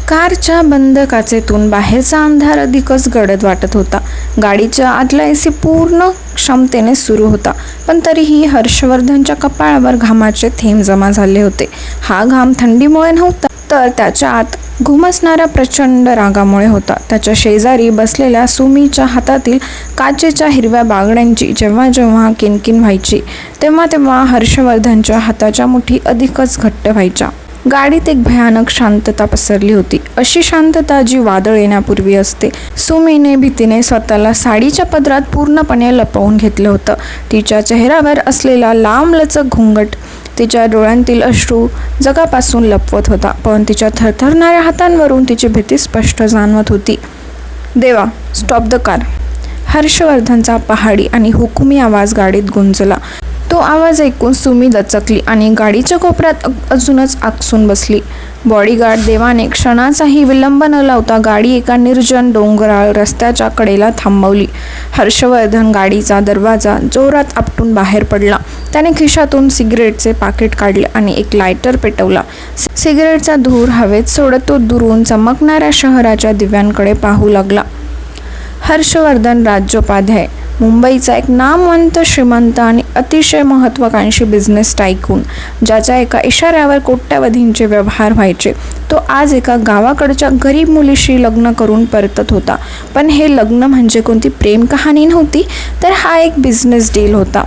कारच्या बंद काचेतून बाहेरचा अंधार अधिकच गडद वाटत होता. गाडीच्या आतला एसी पूर्ण क्षमतेने सुरू होता, पण तरीही हर्षवर्धनच्या कपाळावर घामाचे थेंब जमा झाले होते. हा घाम थंडीमुळे नव्हता, तर त्याच्या आत घुमसणाऱ्या प्रचंड रागामुळे होता. त्याच्या शेजारी बसलेल्या सुमीच्या हातातील काचेच्या हिरव्या बांगड्यांची जेव्हा जेव्हा किणकिण व्हायची, तेव्हा तेव्हा हर्षवर्धनच्या हाताच्या मुठी अधिकच घट्ट व्हायच्या. गाडीत एक भयानक शांतता पसरली होती, अशी शांतता जी वादळ येण्यापूर्वी असते. सुमीने भीतीने स्वतःला साडीच्या पदरात पूर्णपणे लपवून घेतलं होतं. तिच्या चेहऱ्यावर असलेला लांबलचक घुंगट तिच्या डोळ्यांतील अश्रू जगापासून लपवत होता, पण तिच्या थरथरणाऱ्या हातांवरून तिची भीती स्पष्ट जाणवत होती. देवा, स्टॉप द कार. हर्षवर्धनचा पहाडी आणि हुकुमी आवाज गाडीत गुंजला. तो आवाज ऐकून सुमी दचकली आणि गाडीच्या कोपऱ्यात अजूनच आकसून बसली. बॉडीगार्ड देवाने क्षणाचाही विलंब न लावता गाडी एका निर्जन डोंगराळ रस्त्याच्या कडेला थांबवली. हर्षवर्धन गाडीचा दरवाजा जोरात आपटून बाहेर पडला. त्याने खिशातून सिगरेटचे पाकिट काढले आणि एक लायटर पेटवला. सिगरेटचा धूर हवेत सोडत तो दुरून चमकणाऱ्या शहराच्या दिव्यांकडे पाहू लागला. हर्षवर्धन राज्योपाध्याय, मुंबईचा एक नामवंत, श्रीमंत आणि अतिशय महत्त्वाकांक्षी बिझनेस टायकून, ज्याच्या एका इशाऱ्यावर कोट्यावधींचे व्यवहार व्हायचे, तो आज एका गावाकडच्या गरीब मुलीशी लग्न करून परतत होता. पण हे लग्न म्हणजे कोणती प्रेम कहाणी नव्हती, तर हा एक बिझनेस डील होता.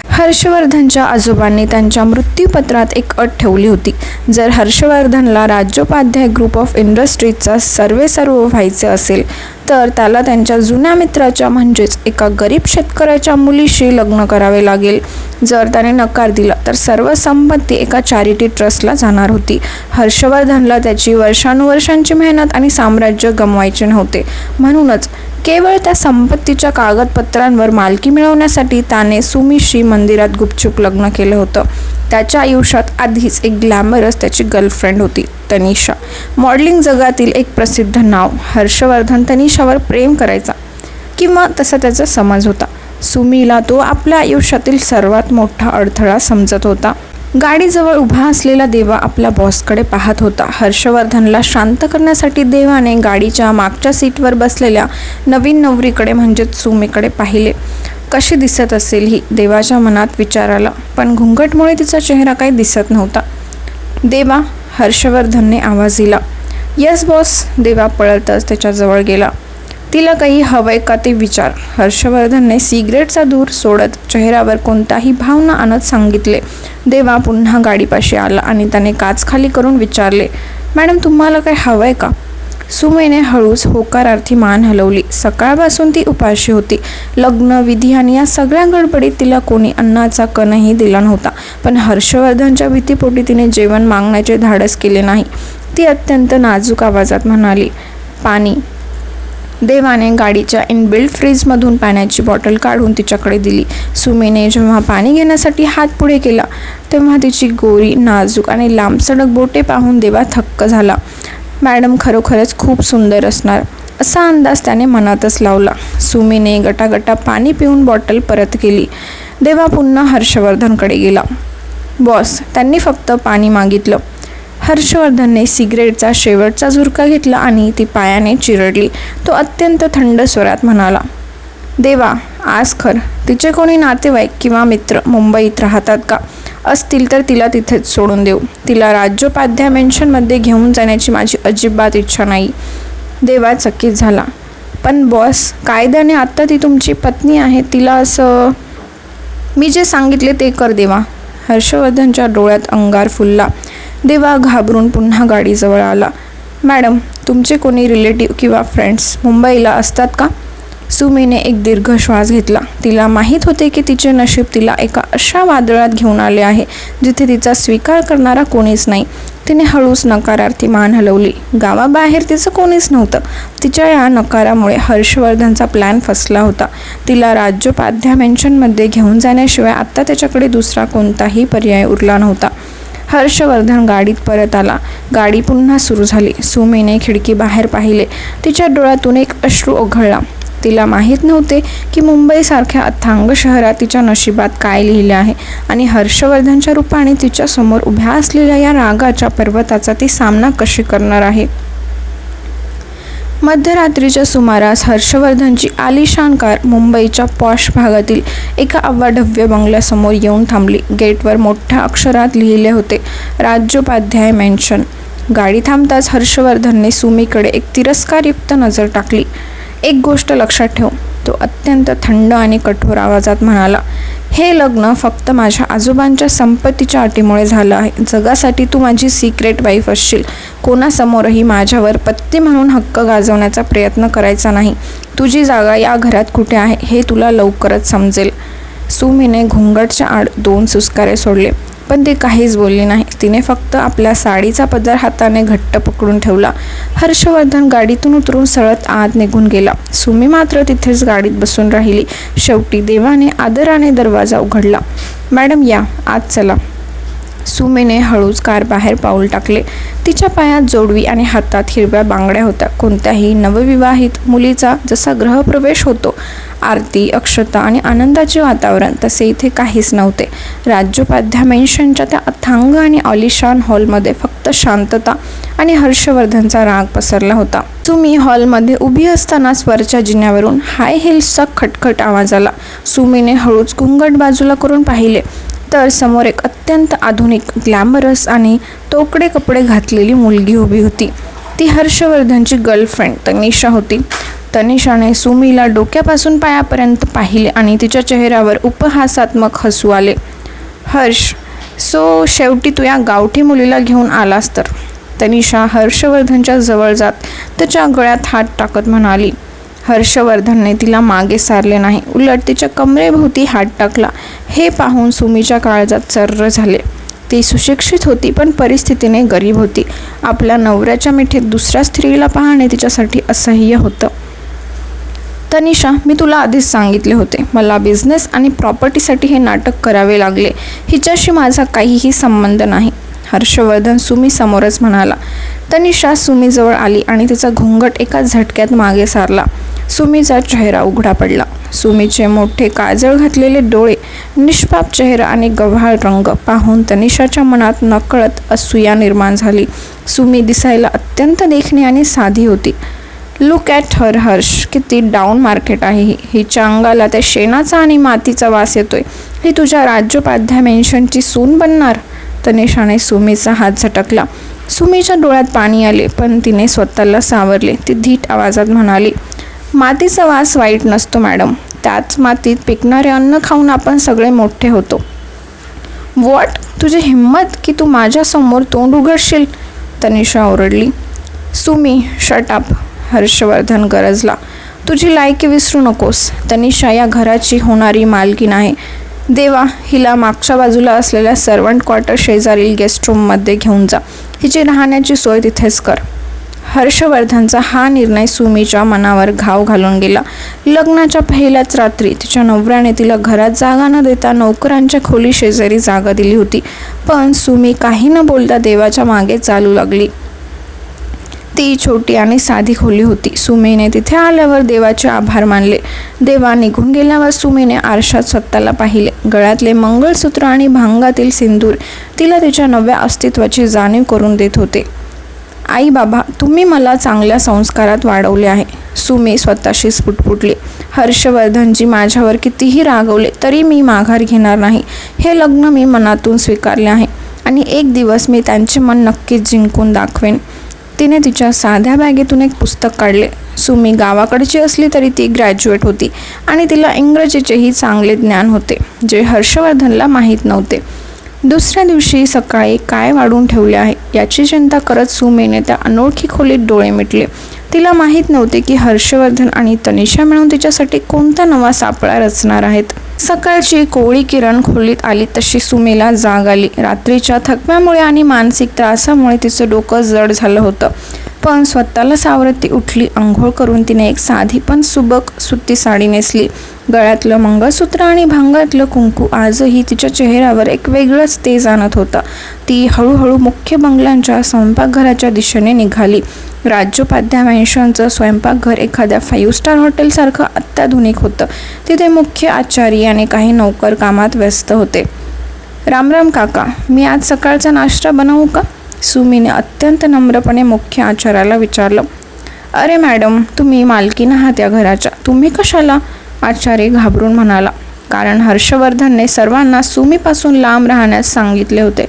हर्षवर्धनच्या आजोबांनी त्यांच्या मृत्यूपत्रात एक अट ठेवली होती. जर हर्षवर्धनला राज्योपाध्याय ग्रुप ऑफ इंडस्ट्रीजचा सर्वेसर्व व्हायचे असेल, तर त्याला त्यांच्या जुन्या मित्राच्या म्हणजेच एका गरीब शेतकऱ्याच्या मुलीशी लग्न करावे लागेल. जर त्याने नकार दिला तर सर्व संपत्ती एका चॅरिटी ट्रस्टला जाणार होती. हर्षवर्धनला त्याची वर्षानुवर्षांची मेहनत आणि साम्राज्य गमवायचे नव्हते. म्हणूनच केवळ त्या संपत्तीच्या कागदपत्रांवर मालकी मिळवण्यासाठी त्याने सुमीशी मंदिरात गुपचूप लग्न केलं होतं. त्याच्या आयुष्यात आधीच एक ग्लॅमरस त्याची गर्लफ्रेंड होती, तनिषा. मॉडेलिंग जगातील एक प्रसिद्ध नाव. हर्षवर्धन तनिषावर प्रेम करायचा, किंवा तसा त्याचा समज होता. सुमीला तो आपल्या आयुष्यातील सर्वात मोठा अडथळा समजत होता. गाडीजवळ उभा असलेला देवा आपल्या बॉसकडे पाहत होता. हर्षवर्धनला शांत करण्यासाठी देवाने गाडीच्या मागच्या सीटवर बसलेल्या नवीन नवरीकडे म्हणजेच सुमीकडे पाहिले. कशी दिसत असेल ही, देवाच्या मनात विचार आला, पण घुंगटमुळे तिचा चेहरा काही दिसत नव्हता. देवा, हर्षवर्धनने आवाज दिला. Yes boss. देवा पळतच त्याच्याजवळ गेला. तिला काही हवंय का ते विचार. हर्षवर्धनने सिगरेटचा धूर सोडत चेहऱ्यावर कोणताही भाव न आणत सांगितले. देवा पुन्हा गाडीपाशी आला आणि त्याने काच खाली करून विचारले, मॅडम, तुम्हाला काय हवंय का? सुमीने हळूच होकारार्थी मान हलवली. सकाळपासून ती उपाशी होती. लग्न, विधी आणि या सगळ्या गडबडीत तिला कोणी अन्नाचा कणही दिला नव्हता. पण हर्षवर्धनच्या भीतीपोटी तिने जेवण मागण्याचे धाडस केले नाही. ती अत्यंत नाजूक आवाजात म्हणाली, पाणी. देवाने गाडीच्या इनबिल्ट फ्रीजमधून पाण्याची बॉटल काढून तिच्याकडे दिली. सुमीने जेव्हा पाणी घेण्यासाठी हात पुढे केला, तेव्हा तिची गोरी, नाजूक आणि लांबसडक बोटे पाहून देवा थक्क झाला. मॅडम खरोखरच खूप सुंदर असणार, असा अंदाज त्याने मनातच लावला. सुमीने गटागटा पाणी पिऊन बॉटल परत केली. देवा पुन्हा हर्षवर्धनकडे गेला. बॉस, त्यांनी फक्त पाणी मागितलं. हर्षवर्धनने सिगरेटचा शेवटचा झुरका घेतला आणि ती पायाने चिरडली. तो अत्यंत थंड स्वरात म्हणाला, देवा, आज खर तिचे कोणी नातेवाईक किंवा मित्र मुंबईत राहतात का? असतील तर तिला तिथेच सोडून देऊ. तिला राज्योपाध्याय मेन्शनमध्ये घेऊन जाण्याची माझी अजिबात इच्छा नाही. देवा चकित झाला. पण बॉस, कायद्याने आत्ता ती तुमची पत्नी आहे. तिला असं... मी जे सांगितले ते कर देवा. हर्षवर्धनच्या डोळ्यात अंगार फुलला. देवा घाबरून पुन्हा गाडीजवळ आला. मॅडम, तुमचे कोणी रिलेटिव्ह किंवा फ्रेंड्स मुंबईला असतात का? सुमीने एक दीर्घ श्वास घेतला. तिला माहीत होते की तिचे नशीब तिला एका अशा वादळात घेऊन आले आहे जिथे तिचा स्वीकार करणारा कोणीच नाही. तिने हळूच नकारार्थी मान हलवली. गावाबाहेर तिचं कोणीच नव्हतं. तिच्या या नकारामुळे हर्षवर्धनचा प्लॅन फसला होता. तिला राज्योपाध्याय मेन्शनमध्ये घेऊन जाण्याशिवाय आत्ता त्याच्याकडे दुसरा कोणताही पर्याय उरला नव्हता. हर्षवर्धन गाडीत परत आला. गाडी पुन्हा सुरू झाली. सुमीने खिडकी बाहेर पाहिले. तिच्या डोळ्यातून एक अश्रू ओघळला. तिला माहीत नव्हते की मुंबईसारख्या अथांग शहरात तिच्या नशिबात काय लिहिले आहे आणि हर्षवर्धनच्या रूपाने तिच्यासमोर उभ्या असलेल्या या रागाच्या पर्वताचा ती सामना कशी करणार आहे. मध्यरात्रीच्या सुमारास हर्षवर्धनची आलिशान कार मुंबईच्या पॉश भागातील एका अवाढव्य बंगल्यासमोर येऊन थांबली. गेटवर मोठ्या अक्षरात लिहिले होते, राज्योपाध्याय मेन्शन. गाडी थांबताच हर्षवर्धनने सुमीकडे एक तिरस्कारयुक्त नजर टाकली. एक गोष्ट लक्षात ठेव, तो अत्यंत थंड आणि कठोर आवाजात म्हणाला. हे लग्न फक्त माझ्या आजोबांच्या संपत्तीच्या अटीमुळे झालं आहे. जगासाठी तू माझी सिक्रेट वाईफ असशील. कोणासमोरही माझ्यावर पत्नी म्हणून हक्क गाजवण्याचा प्रयत्न करायचा नाही. तुझी जागा या घरात कुठे आहे हे तुला लवकरच समजेल. सुमीने घुंगटच्या आड 2 सुस्कारे सोडले, पण ती काहीच बोलली नाही. तिने फक्त आपल्या साडीचा पदर हाताने घट्ट पकडून ठेवला. हर्षवर्धन गाडीतून उतरून सरळ आत निघून गेला. सुमी मात्र तिथेच गाडीत बसून राहिली. शेवटी देवाने आदराने दरवाजा उघडला. मॅडम या, आत चला. सुमीने हळूच कार बाहेर पाऊल टाकले. तिच्या पायात जोडवी आणि हातात हिरव्या बांगड्या होत्या. कोणत्याही नवविवाहित मुलीचा जसा गृहप्रवेश होतो, आरती, अक्षता आणि आनंदाचे वातावरण, तसे इथे काहीच नव्हते. राज्योपाध्याय मेन्शनच्या त्या अथांग आणि आलिशान हॉलमध्ये फक्त शांतता आणि हर्षवर्धनचा राग पसरला होता. सुमी हॉलमध्ये उभी असतानाच वरच्या जिन्यावरून हाय हिल्सचा खटखट आवाज आला. सुमीने हळूच घुंगट बाजूला करून पाहिले तर समोर एक अत्यंत आधुनिक, ग्लॅमरस आणि तोकडे कपडे घातलेली मुलगी उभी होती. ती हर्षवर्धनची गर्लफ्रेंड तनिषा होती. तनिषाने सुमीला डोक्यापासून पायापर्यंत पाहिले आणि तिच्या चेहऱ्यावर उपहासात्मक हसू आले. हर्ष, सो शेवटी तू या गावठी मुलीला घेऊन आलास तर? तनिषा हर्षवर्धनच्या जवळ जात त्याच्या गळ्यात हात टाकत म्हणाली. हर्षवर्धनने तिला मागे सारले नाही, उलट तिच्या कमरेभोवती हात टाकला. हे पाहून सुमीच्या काळजात चर्र झाले. ती सुशिक्षित होती, पण परिस्थितीने गरीब होती. आपल्या नवऱ्याच्या मिठीत दुसऱ्या स्त्रीला पाहणे तिच्यासाठी असह्य होतं. तनिषा, मी तुला आधीच सांगितले होते, मला बिझनेस आणि प्रॉपर्टीसाठी हे नाटक करावे लागले. हिच्याशी माझा काहीही संबंध नाही, हर्षवर्धन सुमी समोरच म्हणाला. तनिषा सुमीजवळ आली आणि तिचा घुंगट एका झटक्यात मागे सारला. सुमीचा चेहरा उघडा पडला. सुमीचे मोठे काजळ घातलेले डोळे, निष्पाप चेहरा आणि गव्हाळ रंग पाहून तनिषाच्या मनात नकळत असूया निर्माण झाली. सुमी दिसायला अत्यंत देखणी आणि साधी होती. लुक ॲट हर हर्ष, किती डाऊन मार्केट आहे ही. हिच्या अंगाला त्या शेणाचा आणि मातीचा वास येतोय. ही तुझ्या राज्योपाध्याय मेन्शनची सून बनणार? तनिषाने सुमीचा हात झटकला. सुमीच्या डोळ्यात पाणी आले, पण तिने स्वतःला सावरले. ती धीट आवाजात म्हणाली, मातीचा वास वाईट नसतो मॅडम. त्याच मातीत पिकणारे अन्न खाऊन आपण सगळे मोठे होतो. व्हॉट? तुझी हिंमत की तू माझ्यासमोर तोंड उघडशील? तनिषा ओरडली. सुमी, शट अप, हर्षवर्धन गरजला. तुझी लायकी विसरू नकोस. तनिषा या घराची होणारी मालकीण आहे. देवा, हिला मागच्या बाजूला असलेल्या सर्वंट क्वार्टर शेजारील गेस्ट रूममध्ये घेऊन जा. हिची राहण्याची सोय तिथेच कर. हर्षवर्धनचा हा निर्णय सुमीच्या मनावर घाव घालून गेला. लग्नाच्या पहिल्याच रात्री तिच्या नवऱ्याने तिला घरात जागा न देता नोकरांच्या खोली शेजारी जागा दिली होती. पण सुमी काही न बोलता देवाच्या मागे चालू लागली. ती छोटी आणि साधी खोली होती. सुमीने तिथे आल्यावर देवाचे आभार मानले. देवा निघून गेल्यावर सुमीने आरशात स्वतःला पाहिले. गळ्यातले मंगळसूत्र आणि भांगातील सिंदूर तिला तिच्या नव्या अस्तित्वाची जाणीव करून देत होते. आई बाबा, तुम्ही मला चांगल्या संस्कारात वाढवले आहे, सुमी स्वतःशीच पुटपुटली. हर्षवर्धनजी माझ्यावर कितीही रागवले तरी मी माघार घेणार नाही. हे लग्न मी मनातून स्वीकारले आहे आणि एक दिवस मी त्यांचे मन नक्कीच जिंकून दाखवेन. तिने तिच्या साध्या बॅगेतून एक पुस्तक काढले. सुमी गावाकडची असली तरी ती ग्रॅज्युएट होती आणि तिला इंग्रजीचेही चांगले ज्ञान होते, जे हर्षवर्धनला माहीत नव्हते. दुसऱ्या दिवशी सकाळी काय वाढून ठेवले आहे याची चिंता करत सुमीने त्या अनोळखी खोलीत डोळे मिटले. तिला माहीत नव्हते की हर्षवर्धन आणि तनिषा मिळून तिच्यासाठी कोणता नवा सापळा रचणार आहेत. सकाळची कोवळी किरण खोलीत आली तशी सुमीला जाग आली. रात्रीच्या थकव्यामुळे आणि मानसिक त्रासामुळे तिचं डोकं जड झालं होतं, पण स्वतःला सावरत ती उठली. अंघोळ करून तिने एक साधी पण सुबक सुती साडी नेसली. गळ्यातलं मंगळसूत्र आणि भांगातलं कुंकू आजही तिच्या चेहऱ्यावर एक वेगळंच तेज आणत होता. ती हळूहळू मुख्य बंगल्यांच्या स्वयंपाकघराच्या दिशेने निघाली. राज्योपाध्याय मेन्शनचं स्वयंपाकघर एखाद्या 5 स्टार हॉटेलसारखं अत्याधुनिक होतं. तिथे मुख्य आचारी आणि काही नौकर कामात व्यस्त होते. राम राम काका, मी आज सकाळचा नाश्ता बनवू का? सुमीने अत्यंत नम्रपणे मुख्य आचार्याला विचारलं. अरे मॅडम, तुम्ही मालकीण आहात या घराच्या, तुम्ही कशाला? आचार्य घाबरून म्हणाला. कारण हर्षवर्धनने सर्वांना सुमीपासून लांब राहण्यास सांगितले होते.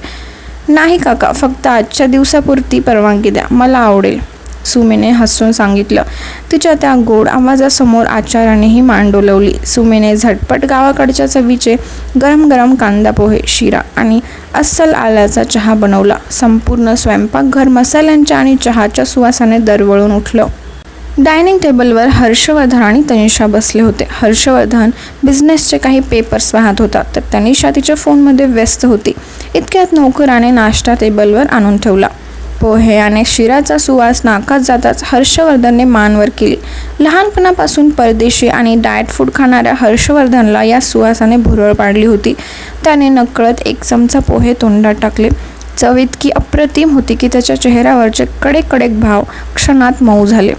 नाही काका, फक्त आजच्या दिवसापुरती परवानगी द्या, मला आवडेल, सुमीने हसून सांगितलं. तिच्या त्या गोड आवाजासमोर आचार्यानेही मान डोलवली. सुमीने झटपट गावाकडच्या चवीचे गरम गरम कांदा पोहे, शिरा आणि अस्सल आल्याचा चहा बनवला. संपूर्ण स्वयंपाकघर मसाल्यांच्या आणि चहाच्या सुवासाने दरवळून उठलं. डायनिंग टेबलवर हर्षवर्धन आणि तनिषा बसले होते. हर्षवर्धन बिझनेसचे काही पेपर्स पाहत होता, तर तनिषा तिच्या फोनमध्ये व्यस्त होती. इतक्यात नोकराने नाश्ता टेबलवर आणून ठेवला. पोहे आणि शिराचा सुवास नाकात जाताच हर्षवर्धनने मान वर केली. लहानपणापासून परदेशी आणि डाएट फूड खाणाऱ्या हर्षवर्धनला या सुवासाने भुरळ पाडली होती. त्याने नकळत एक चमचा पोहे तोंडात टाकले. चव इतकी अप्रतिम होती की त्याच्या चेहऱ्यावरचे कडेकडेक भाव क्षणात मऊ झाले.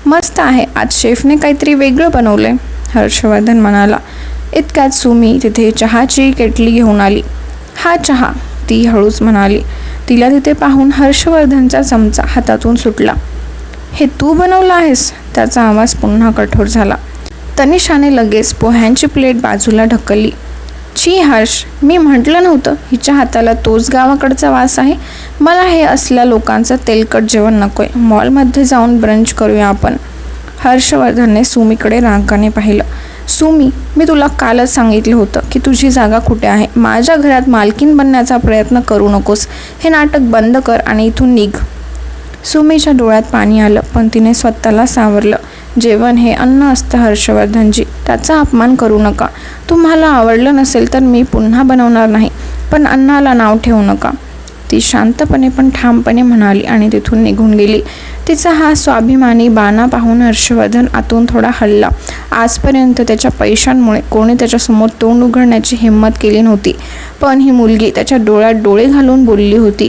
मस्त आहे, आज शेफने काहीतरी वेगळं बनवलंय, हर्षवर्धन म्हणाला. इतक्यात सुमी तिथे चहाची केटली घेऊन आली. हा चहा, ती हळूच म्हणाली. तिला तिथे पाहून हर्षवर्धनचा चमचा हातातून सुटला. हे तू बनवलं आहेस? त्याचा आवाज पुन्हा कठोर झाला. तनिषाने लगेच पोह्यांची प्लेट बाजूला ढकलली. छी हर्ष, मी म्हटलं नव्हतं हिच्या हाताला तोच गावाकडचा वास आहे. मला हे असल्या लोकांचं तेलकट जेवण नकोय. मॉलमध्ये जाऊन ब्रंच करूया आपण. हर्षवर्धनने सुमीकडे रागाने पाहिलं. सुमी, मी तुला कालच सांगितलं होतं की तुझी जागा कुठे आहे. माझ्या घरात मालकीण बनण्याचा प्रयत्न करू नकोस. हे नाटक बंद कर आणि इथून निघ. सुमीच्या डोळ्यात पाणी आलं, पण तिने स्वतःला सावरलं. जेवण हे अन्न असतं हर्षवर्धनजी, त्याचा अपमान करू नका. तुम्हाला आवडलं नसेल तर मी पुन्हा बनवणार नाही, पण अन्नाला नाव ठेवू नका, ती शांतपणे पण ठामपणे म्हणाली आणि तिथून निघून गेली. तिचा हा स्वाभिमानी बाणा पाहून हर्षवर्धन आतून थोडा हलला. आजपर्यंत त्याच्या पैशांमुळे कोणी त्याच्यासमोर तोंड उघडण्याची हिंमत केली नव्हती, पण ही मुलगी त्याच्या डोळ्यात डोळे घालून बोलली होती.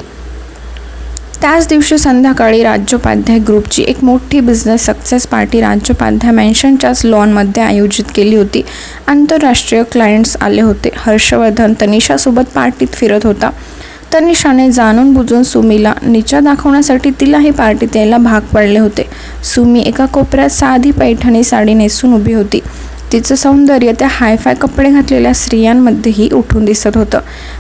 त्याच दिवशी संध्याकाळी राज्योपाध्याय ग्रुपची एक मोठी बिझनेस सक्सेस पार्टी राज्योपाध्याय मॅन्शनच्याच लॉनमध्ये आयोजित केली होती. आंतरराष्ट्रीय क्लायंट्स आले होते. हर्षवर्धन तनिषासोबत पार्टीत फिरत होता. तनिषाने जाणून बुजून सुमीला नीचा दाखवण्यासाठी तिलाही पार्टीत यायला भाग पाडले होते. सुमी एका कोपऱ्यात साधी पैठणी साडी नेसून उभी होती. तिचं सौंदर्य त्या हायफाय कपडे घातलेल्या स्त्रियांमध्येही उठून दिसत होतं.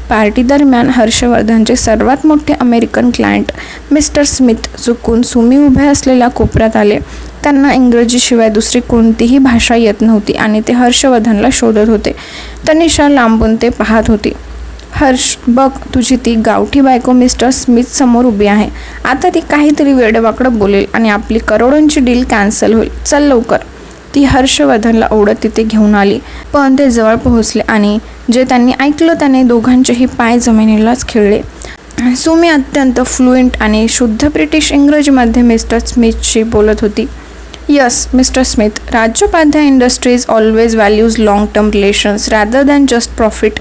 पार्टी दरम्यान हर्षवर्धनचे सर्वात मोठे अमेरिकन क्लायंट मिस्टर स्मिथ चुकून सुमी उभे असलेल्या कोपऱ्यात आले. त्यांना इंग्रजीशिवाय दुसरी कोणतीही भाषा येत नव्हती आणि ते हर्षवर्धनला शोधत होते. तनिषा लांबून ते पाहत होती. हर्ष, बघ, तुझी ती गावठी बायको मिस्टर स्मिथ समोर उभी आहे. आता ती काहीतरी वेडवाकडं बोलेल आणि आपली करोडोंची डील कॅन्सल होईल. चल लवकर. ती हर्षवर्धनला ओढत तिथे घेऊन आली, पण ते जवळ पोहोचले आणि जे त्यांनी ऐकलं त्याने दोघांचेही पाय जमिनीलाच खिळले. सुमी अत्यंत फ्लुएंट आणि शुद्ध ब्रिटिश इंग्रजीमध्ये मिस्टर स्मिथशी बोलत होती. Yes Mister Smith, Rajyopadhyay industries always values long term relations rather than just profit.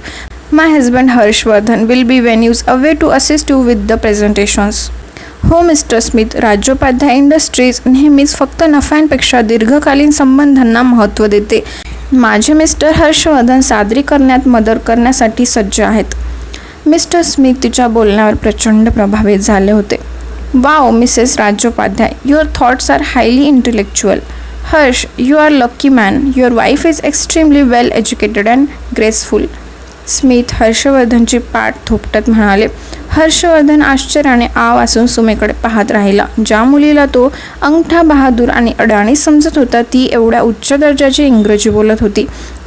My husband Harshvardhan will be when use away to assist you with the presentations. हो मिस्टर स्मिथ, राज्योपाध्याय इंडस्ट्रीज नेहमीच फक्त नफ्यांपेक्षा दीर्घकालीन संबंधांना महत्त्व देते. माझे मिस्टर हर्षवर्धन सादरीकरणात मदत करण्यासाठी सज्ज आहेत. मिस्टर स्मिथ तिच्या बोलण्यावर प्रचंड प्रभावित झाले होते. Wow Mrs Rajyopadhyay, your thoughts are highly intellectual. Harsh, you are lucky man. Your wife is extremely well educated and graceful. Smith हर्षवर्धनची पाठ थोपटत म्हणाले. हर्षवर्धन आश्चर्याने आ वाचून सुमीकडे पाहत राहिला. ज्या मुलीला तो अंगठा बहादूर आणि अडाणी समजत होता ती एवढ्या उच्च दर्जाची इंग्रजी बोलत होती.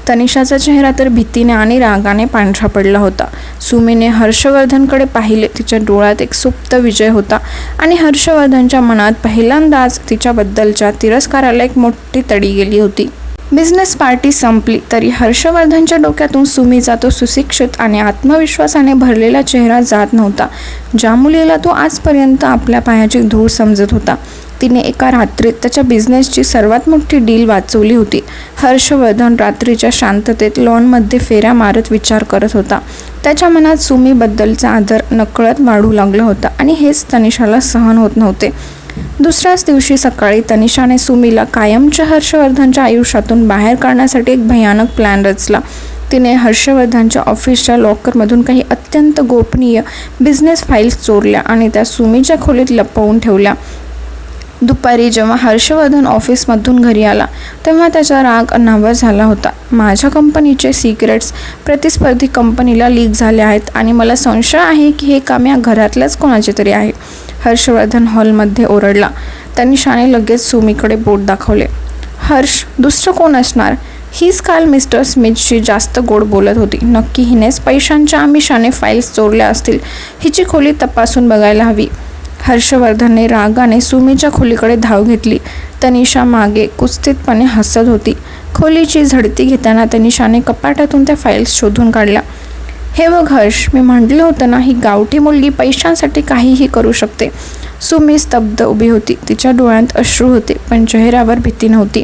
तनिषाचा चेहरा तर भीतीने आणि रागाने पांढरा पडला होता. सुमीने हर्षवर्धनकडे पाहिले. तिच्या डोळ्यात एक सुप्त विजय होता आणि हर्षवर्धनच्या मनात पहिल्यांदाच तिच्याबद्दलच्या तिरस्काराला एक मोठी तडी गेली होती. बिझनेस पार्टी संपली तरी हर्षवर्धनच्या डोक्यातून सुमीचा तो सुशिक्षित आणि आत्मविश्वासाने भरलेला चेहरा जात नव्हता. ज्या मुलीला तो आजपर्यंत आपल्या पायाची धूळ समजत होता, तिने एका रात्रीत त्याच्या बिझनेसची सर्वात मोठी डील वाचवली होती. हर्षवर्धन रात्रीच्या शांततेत लॉनमध्ये फेऱ्या मारत विचार करत होता. त्याच्या मनात सुमीबद्दलचा आदर नकळत वाढू लागला होता आणि हेच तनिषाला सहन होत नव्हते. दुसऱ्याच दिवशी सकाळी तनिषाने सुमीला कायमच्या हर्षवर्धनच्या आयुष्यातून बाहेर काढण्यासाठी एक भयानक प्लॅन रचला. तिने हर्षवर्धनच्या ऑफिसच्या लॉकरमधून काही अत्यंत गोपनीय बिझनेस फाईल्स चोरल्या आणि त्या सुमीच्या खोलीत लपवून ठेवल्या. दुपारी जेव्हा हर्षवर्धन ऑफिसमधून घरी आला तेव्हा त्याचा राग अनावर झाला होता. माझ्या कंपनीचे सिक्रेट्स प्रतिस्पर्धी कंपनीला लीक झाले आहेत आणि मला संशय आहे की हे काम या घरातल्याच कोणाचे तरी आहे. हर्षवर्धन हॉलमध्ये ओरडला. तनिषाने लगेच सुमीकडे बोट दाखवले. हर्ष, दुसरं कोण असणार? हीच काल मिस्टर स्मिथशी जास्त गोड बोलत होती. नक्की हिनेच पैशांच्या आमिषाने फाईल्स चोरल्या असतील. हिची खोली तपासून बघायला हवी. हर्षवर्धनने रागाने सुमीच्या खोलीकडे धाव घेतली. तनिषा मागे कुत्सितपणे हसत होती. खोलीची झडती घेताना तनिषाने कपाटातून त्या फाईल्स शोधून काढल्या. हे बघ हर्ष, मी म्हटलं होतं ना, ही गावठी मुलगी पैशांसाठी काहीही करू शकते. सुमी स्तब्ध उभी होती. तिच्या डोळ्यात अश्रू होते पण चेहऱ्यावर भीती नव्हती.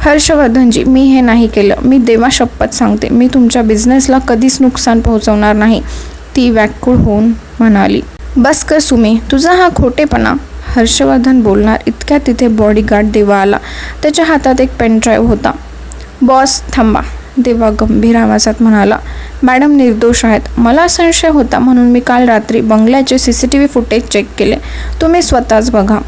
हर्षवर्धनजी, मी हे नाही केलं. मी देवा शपथ सांगते, मी तुमच्या बिझनेसला कधीच नुकसान पोहोचवणार नाही, ती व्याकुळ होऊन म्हणाली. बस कर सुमी, तुझा हा खोटेपणा. हर्षवर्धन बोलणार इतक्या तिथे बॉडीगार्ड देवा आला. त्याच्या हातात एक पेनड्राईव्ह होता. बॉस थांबा, देवा गंभीर आवाजात म्हणाला. मॅडम निर्दोष आहेत. मला संशय होता म्हणून मी काल रात्री बंगल्याचे CCTV फुटेज चेक केले. तुम्ही स्वतःच बघा.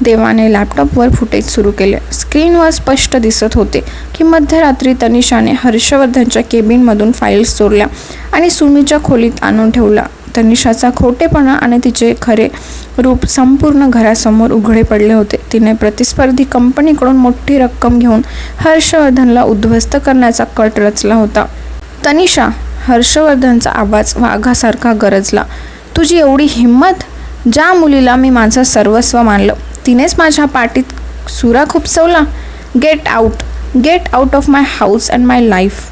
देवाने लॅपटॉपवर फुटेज सुरू केले. स्क्रीनवर स्पष्ट दिसत होते की मध्यरात्री तनिषाने हर्षवर्धनच्या केबिनमधून फाईल्स चोरल्या आणि सुमीच्या खोलीत आणून ठेवला. तनिषाचा खोटेपणा आणि तिचे खरे रूप संपूर्ण घरासमोर उघडे पडले होते. तिने प्रतिस्पर्धी कंपनीकडून मोठी रक्कम घेऊन हर्षवर्धनला उद्ध्वस्त करण्याचा कट रचला होता. तनिषा, हर्षवर्धनचा आवाज वाघासारखा गरजला. तुझी एवढी हिंमत? ज्या मुलीला मी माझं सर्वस्व मानलं तिनेच माझ्या पाठीत सुरा खुपसवला. Get out of my house and my life.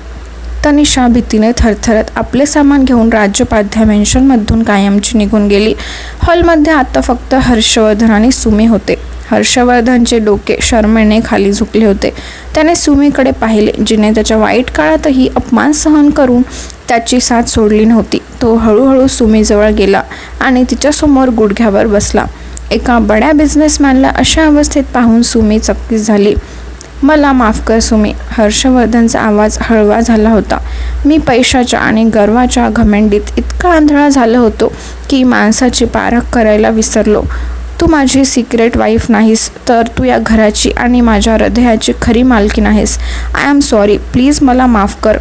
Tanisha भीतीने थरथरत आपले सामान घेऊन राज्योपाध्याय मेन्शनमधून कायमची निघून गेली. हॉलमध्ये आता फक्त हर्षवर्धन आणि सुमी होते. हर्षवर्धनचे डोके शरमेने खाली झुकले होते. त्याने सुमीकडे पाहिले, जिने त्याच्या वाईट काळातही अपमान सहन करून त्याची साथ सोडली नव्हती. तो हळूहळू सुमीजवळ गेला आणि तिच्यासमोर गुडघ्यावर बसला. एका बड्या बिझनेसमॅनला अशा अवस्थेत पाहून सुमी चकित झाली. मला माफ कर सुमी. हर्षवर्धनचा आवाज हळवा झाला होता. मी पैशाच्या आणि गर्वाच्या घमेंडीत इतका आंधळा झालो होतो की माणसाची पारख करायला विसरलो. तू माझी सिक्रेट वाईफ नाहीस, तर तू या घराची आणि माझ्या हृदयाची खरी मालकीण आहेस. आय एम सॉरी, प्लीज मला माफ कर.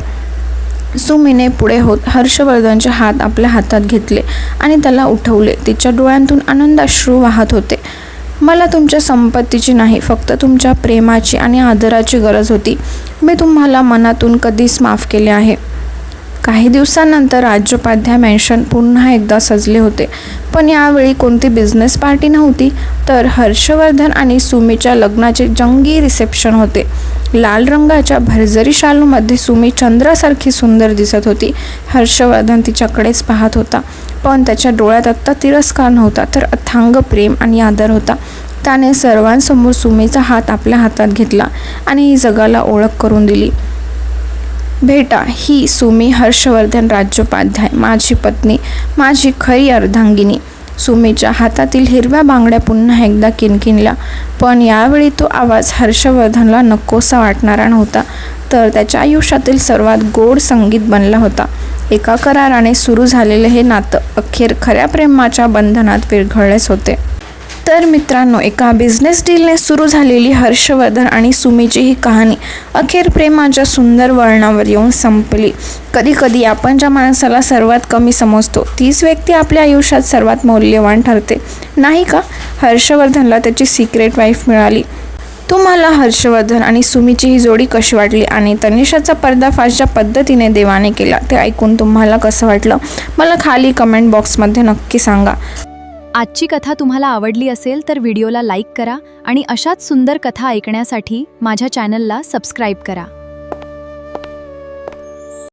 सुमीने पुढे होत हर्षवर्धनचे हात आपल्या हातात घेतले आणि त्याला उठवले. तिच्या डोळ्यांतून आनंदाश्रू वाहत होते. मला तुमच्या संपत्तीची नाही, फक्त तुमच्या प्रेमाची आणि आदराची गरज होती. मी तुम्हाला मनातून कधीच माफ केले आहे. काही दिवसांनंतर राज्योपाध्याय मेन्शन पुन्हा एकदा सजले होते. पण यावेळी कोणती बिझनेस पार्टी नव्हती, तर हर्षवर्धन आणि सुमीच्या लग्नाचे जंगी रिसेप्शन होते. लाल रंगाच्या भरजरी शालूमध्ये सुमी चंद्रासारखी सुंदर दिसत होती. हर्षवर्धन तिच्याकडेच पाहत होता, पण त्याच्या डोळ्यात आत्ता तिरस्कार नव्हता, तर अथांग प्रेम आणि आदर होता. त्याने सर्वांसमोर सुमीचा हात आपल्या हातात घेतला आणि जगाला ओळख करून दिली. भेटा, ही सुमी हर्षवर्धन राज्योपाध्याय, माझी पत्नी, माझी खरी अर्धांगिनी. सुमीच्या हातातील हिरव्या बांगड्या पुन्हा एकदा किणकिणल्या. पण यावेळी तो आवाज हर्षवर्धनला नकोसा वाटणारा नव्हता, तर त्याच्या आयुष्यातील सर्वात गोड संगीत बनला होता. एका कराराने सुरू झालेले हे नातं अखेर खऱ्या प्रेमाच्या बंधनात विरघळलेच होते. तर मित्रांनो, एका बिझनेस डीलने सुरू झालेली हर्षवर्धन आणि सुमीची ही कहाणी अखेर प्रेमाच्या सुंदर वळणावर येऊन संपली. कधीकधी आपण ज्या माणसाला सर्वात कमी समजतो तीच व्यक्ती आपल्या आयुष्यात सर्वात मौल्यवान ठरते, नाही का? हर्षवर्धनला त्याची सिक्रेट वाईफ मिळाली. तुम्हाला हर्षवर्धन आणि सुमीची ही जोडी कशी वाटली आणि तनिषाचा पर्दाफाश ज्या पद्धतीने देवाने केला ते ऐकून तुम्हाला कसं वाटलं? मला खाली कमेंट बॉक्समध्ये नक्की सांगा. आजची कथा तुम्हाला आवडली असेल तर व्हिडिओला लाईक करा आणि अशाच सुंदर कथा ऐकण्यासाठी माझ्या चॅनलला सबस्क्राईब करा.